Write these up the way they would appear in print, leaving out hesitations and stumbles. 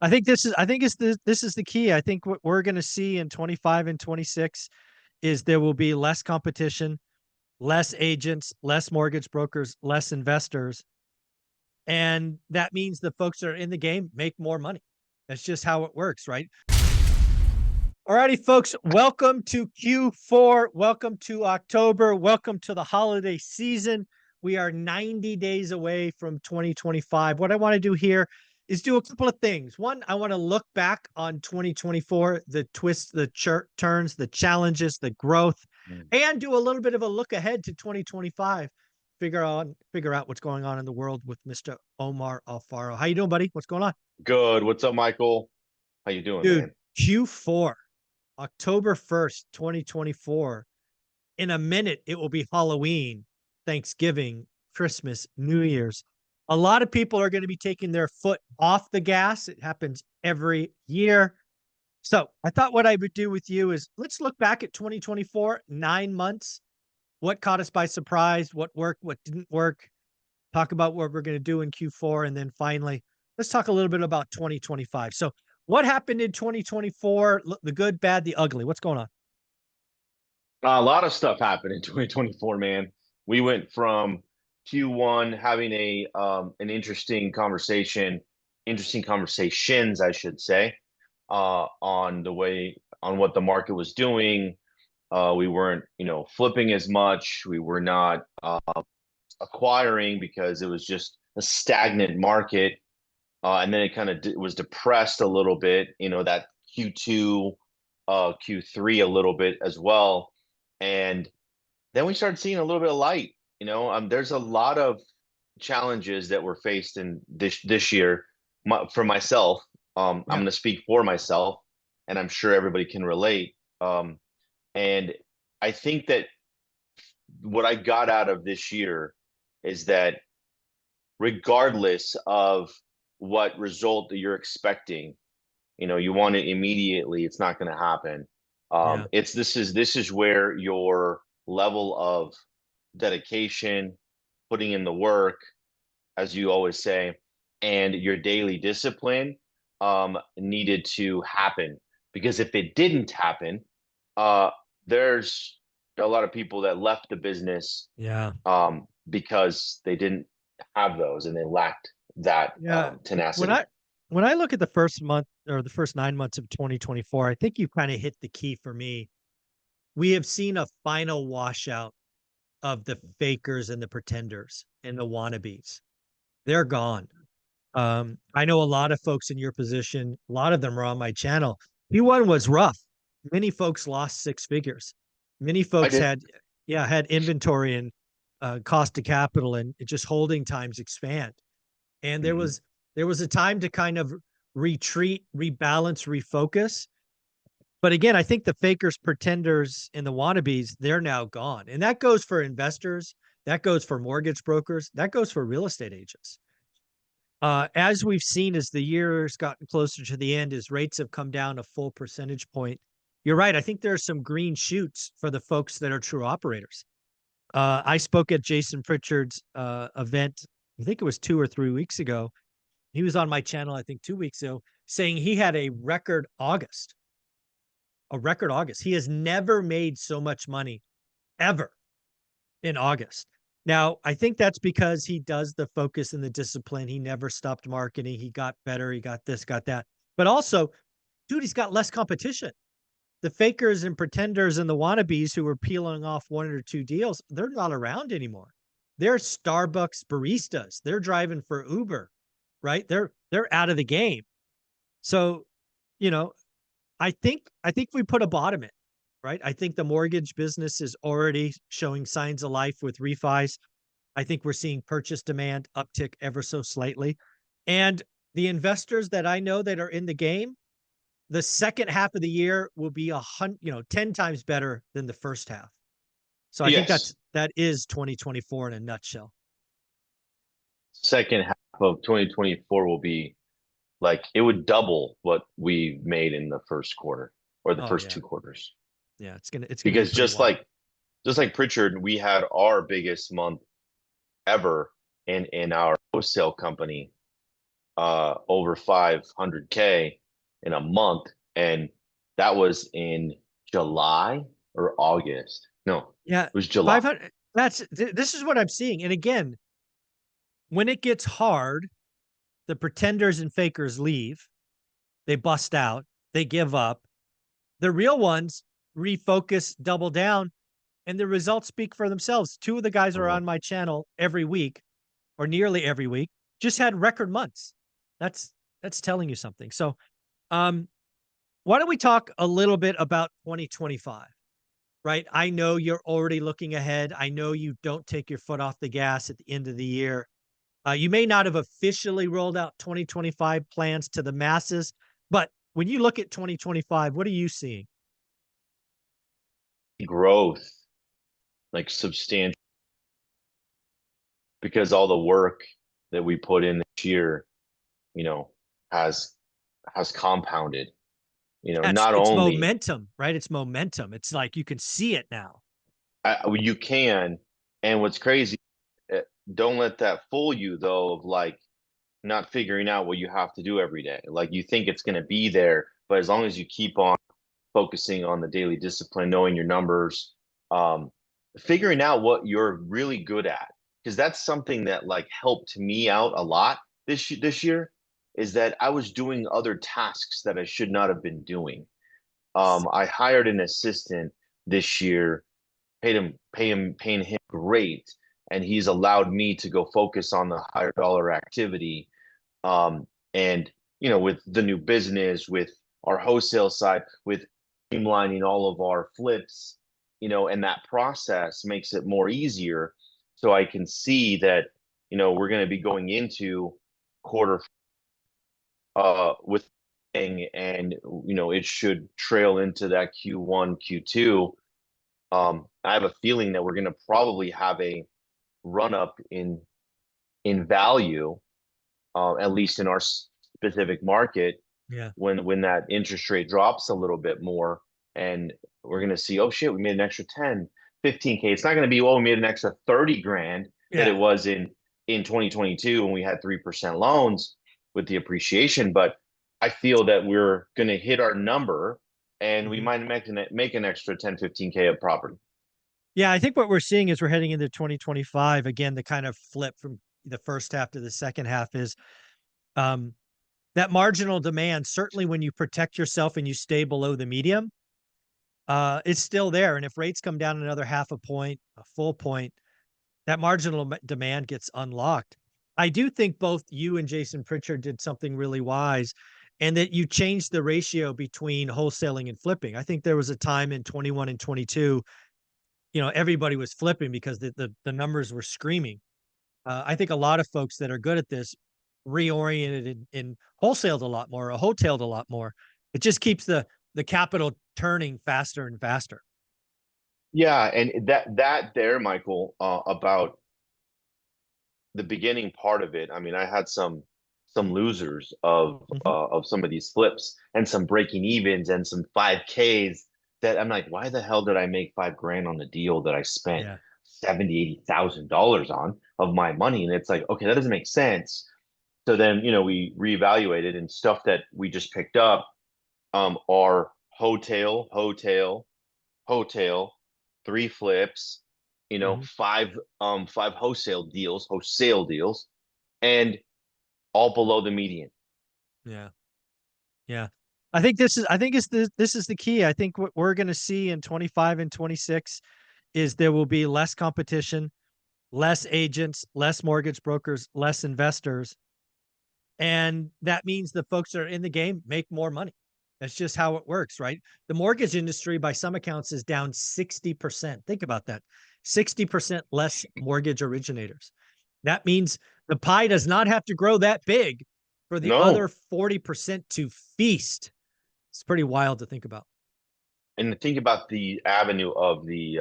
this is the key. I think what we're going to see in 25 and 26 is there will be less competition, less agents, less mortgage brokers, less investors. And that means the folks that are in the game make more money. That's just how it works, right? All righty, folks, welcome to Q4. Welcome to October. Welcome to the holiday season. We are 90 days away from 2025. What I want to do here is do a couple of things. One, I want to look back on 2024, the twists, the turns, the challenges, the growth, and do a little bit of a look ahead to 2025. Figure out what's going on in the world with Mr. Omar Alfaro. How you doing, buddy? What's going on? Good. What's up, Michael? How you doing, Dude, man? Q4. October 1st, 2024. In a minute, it will be Halloween, Thanksgiving, Christmas, New Year's. A lot of people are going to be taking their foot off the gas. It happens every year. So I thought what I would do with you is let's look back at 2024, 9 months. What caught us by surprise? What worked? What didn't work? Talk about what we're going to do in Q4. And then finally, let's talk a little bit about 2025. So what happened in 2024? The good, bad, the ugly. What's going on? A lot of stuff happened in 2024, man. We went from Q1 having an interesting conversations, I should say, on what the market was doing. We weren't, flipping as much. We were not acquiring because it was just a stagnant market. And then it kind of was depressed a little bit, that Q2, Q3 a little bit as well. And then we started seeing a little bit of light. There's a lot of challenges that were faced in this year. For myself, I'm going to speak for myself, and I'm sure everybody can relate. And I think that what I got out of this year is that regardless of what result that you're expecting, you want it immediately, it's not going to happen. This is where your level of dedication, putting in the work, as you always say, and your daily discipline needed to happen. Because if it didn't happen, there's a lot of people that left the business because they didn't have those and they lacked that tenacity. When I look at the first month or the first 9 months of 2024, I think you kind of hit the key for me. We have seen a final washout of the fakers and the pretenders and the wannabes. They're gone. I know a lot of folks in your position, a lot of them are on my channel. Q1 was rough. Many folks lost six figures. Many folks had inventory and cost of capital and just holding times expand. And there was a time to kind of retreat, rebalance, refocus. But again, I think the fakers, pretenders, and the wannabes, they're now gone. And that goes for investors. That goes for mortgage brokers. That goes for real estate agents. As we've seen as the year's gotten closer to the end, as rates have come down a full percentage point, you're right. I think there are some green shoots for the folks that are true operators. I spoke at Jason Pritchard's event, I think it was 2 or 3 weeks ago. He was on my channel, I think 2 weeks ago, saying he had a record August. A record August. He has never made so much money ever in August. Now, I think that's because he does the focus and the discipline. He never stopped marketing. He got better. He got this, got that. But also, dude, he's got less competition. The fakers and pretenders and the wannabes who were peeling off 1 or 2 deals, they're not around anymore. They're Starbucks baristas. They're driving for Uber, right? They're out of the game. So, I think we put a bottom in, right? I think the mortgage business is already showing signs of life with refis. I think we're seeing purchase demand uptick ever so slightly. And the investors that I know that are in the game, the second half of the year will be 10 times better than the first half. So I think that is 2024 in a nutshell. Second half of 2024 will be like it would double what we made in the first quarter or the first 2 quarters. Yeah, it's gonna because just like Pritchard, we had our biggest month ever in our wholesale company over 500K in a month, and that was in July or August. No, Yeah, it was July. 500. This is what I'm seeing. And again, when it gets hard, the pretenders and fakers leave. They bust out. They give up. The real ones refocus, double down, and the results speak for themselves. Two of the guys are Mhm. on my channel every week or nearly every week, just had record months. That's that's telling you something. So, um, why don't we talk a little bit about 2025? Right? I know you're already looking ahead. I know you don't take your foot off the gas at the end of the year. You may not have officially rolled out 2025 plans to the masses, but when you look at 2025, what are you seeing? Growth, like substantial, because all the work that we put in this year, you know, has compounded. That's Not it's only momentum, right? It's momentum. It's like you can see it now. you can, and what's crazy, uh, don't let that fool you though, of like not figuring out what you have to do every day. Like you think it's going to be there, but as long as you keep on focusing on the daily discipline, knowing your numbers, um, figuring out what you're really good at, because that's something that like helped me out a lot this year, is that I was doing other tasks that I should not have been doing. I hired an assistant this year, paying him great, and he's allowed me to go focus on the higher dollar activity. And with the new business, with our wholesale side, with streamlining all of our flips, and that process makes it more easier. So I can see that, we're going to be going into quarter with and it should trail into that Q1, Q2. I have a feeling that we're going to probably have a run up in value, at least in our specific market, Yeah. when that interest rate drops a little bit more, and we're going to see, oh shit, we made an extra 10, 15K. It's not going to be, well, we made an extra 30 grand that it Yeah. was in 2022 when we had 3% loans with the appreciation. But I feel that we're going to hit our number, and we Mhm. might make an extra 10, 15K of property. Yeah, I think what we're seeing as we're heading into 2025, again, the kind of flip from the first half to the second half is um, that marginal demand. Certainly, when you protect yourself and you stay below the medium, it's still there. And if rates come down another half a point, a full point, that marginal demand gets unlocked. I do think both you and Jason Pritchard did something really wise, and that you changed the ratio between wholesaling and flipping. I think there was a time in 21 and 22, everybody was flipping because the numbers were screaming. I think a lot of folks that are good at this reoriented and wholesaled a lot more, or wholetailed a lot more. It just keeps the capital turning faster and faster. Yeah, and that there, Michael, about the beginning part of it. I mean, I had some losers Mhm. of some of these flips, and some breaking evens, and some 5Ks that I'm like, why the hell did I make 5 grand on the deal that I spent Yeah. 70, $80,000 on of my money? And it's like, okay, that doesn't make sense. So then, we reevaluated, and stuff that we just picked up are hotel, 3 flips, Mhm. five wholesale deals, and all below the median. Yeah. Yeah. I think this is the key. I think what we're going to see in 25 and 26 is there will be less competition, less agents, less mortgage brokers, less investors. And that means the folks that are in the game make more money. That's just how it works, right? The mortgage industry, by some accounts, is down 60%. Think about that. 60% less mortgage originators. That means the pie does not have to grow that big for the other No. 40% to feast. It's pretty wild to think about. And think about the avenue of the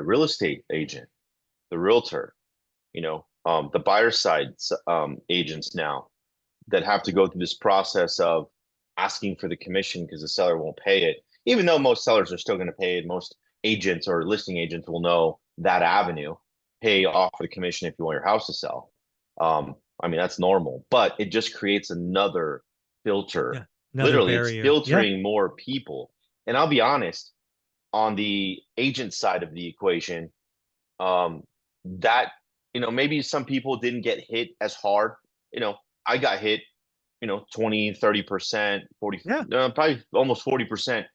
real estate agent, the realtor, the buyer side agents now that have to go through this process of asking for the commission because the seller won't pay it, even though most sellers are still going to pay it. Most agents or listing agents will know that avenue, pay off the commission if you want your house to sell. I mean, that's normal, but it just creates another filter. Yeah. Another Literally, it's barrier. Yeah. filtering more people. And I'll be honest, on the agent side of the equation, um, that, maybe some people didn't get hit as hard. I got hit, 20, 30%, 40, Yeah. probably almost 40%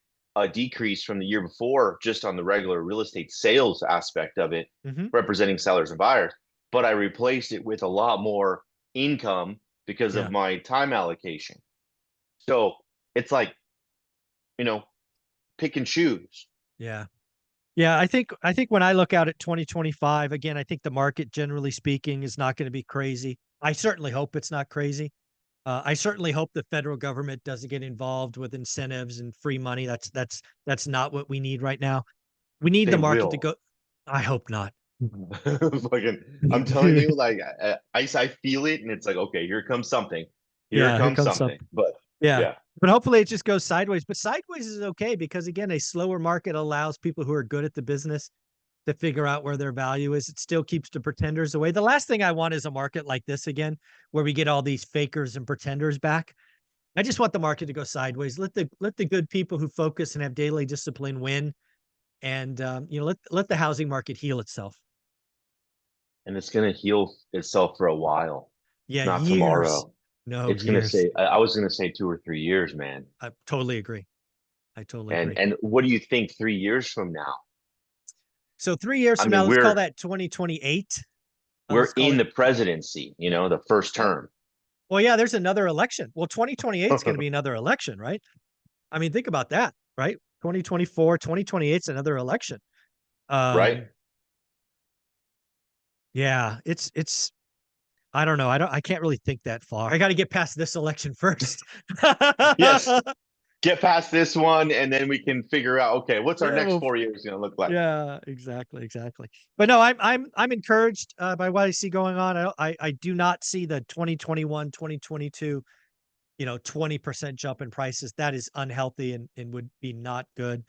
decrease from the year before, just on the regular real estate sales aspect of it, Hmm. representing sellers and buyers. But I replaced it with a lot more income because of Yeah. my time allocation. So it's like, you know, pick and choose. Yeah. Yeah, I think when I look out at 2025, again, I think the market, generally speaking, is not going to be crazy. I certainly hope it's not crazy. I certainly hope the federal government doesn't get involved with incentives and free money. That's not what we need right now. We need They the market to will. go. I hope not. Fucking, I'm telling you, like I feel it, and it's like, okay, here comes something. Here Yeah, here comes comes something. something. But Yeah. yeah, But hopefully it just goes sideways. But sideways is okay because again, a slower market allows people who are good at the business to figure out where their value is. It still keeps the pretenders away. The last thing I want is a market like this again, where we get all these fakers and pretenders back. I just want the market to go sideways. Let the good people who focus and have daily discipline win, and let the housing market heal itself. and it's gonna heal itself for a while, Yeah, not years. tomorrow. No, It's gonna years. say, I was gonna say 2 or 3 years, man. I totally agree. I totally And agree. and what do you think 3 years from now? So 3 years I from now, mean, let's call we're that 2028. we're Let's call in it. the presidency, the first Oh, term. well, yeah. There's another election. Well, 2028 is going to be another election, right? I mean, think about that, right? 2024, 2028 is another election. Right? Um, yeah, it's I don't know. I can't really think that far. I got to get past this election first. Yes. Get past this one, and then we can figure out, okay, what's our Yeah, next well, 4 years gonna look like? yeah, exactly, exactly. But no, I'm encouraged by what I see going on. I do not see the 2021, 2022, 20% jump in prices. That is unhealthy and would be not good.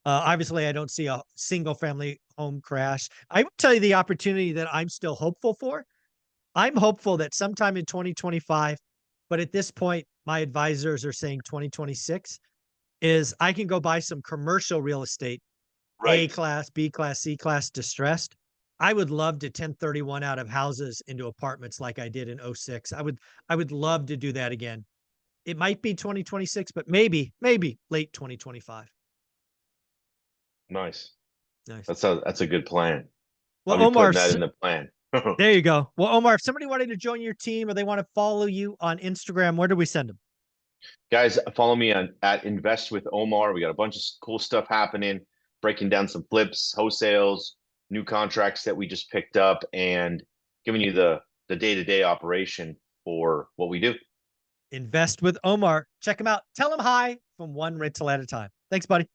Obviously, I don't see a single family home crash. I will tell you the opportunity that I'm still hopeful for. I'm hopeful that sometime in 2025, but at this point, my advisors are saying 2026, is I can go buy some commercial real estate, A Right. class, B class, C class, distressed. I would love to 1031 out of houses into apartments like I did in '06. I would love to do that again. It might be 2026, but maybe late 2025. Nice. Nice. That's a good plan. Well, I'll be Omar, putting that in the plan. there you go. Well, Omar, if somebody wanted to join your team or they want to follow you on Instagram, where do we send them? Guys, follow me on at Invest with Omar. We got a bunch of cool stuff happening, breaking down some flips, wholesales, new contracts that we just picked up, and giving you the day-to-day operation for what we do. Invest with Omar. Check him out. Tell him hi from one rental at a time. Thanks, buddy.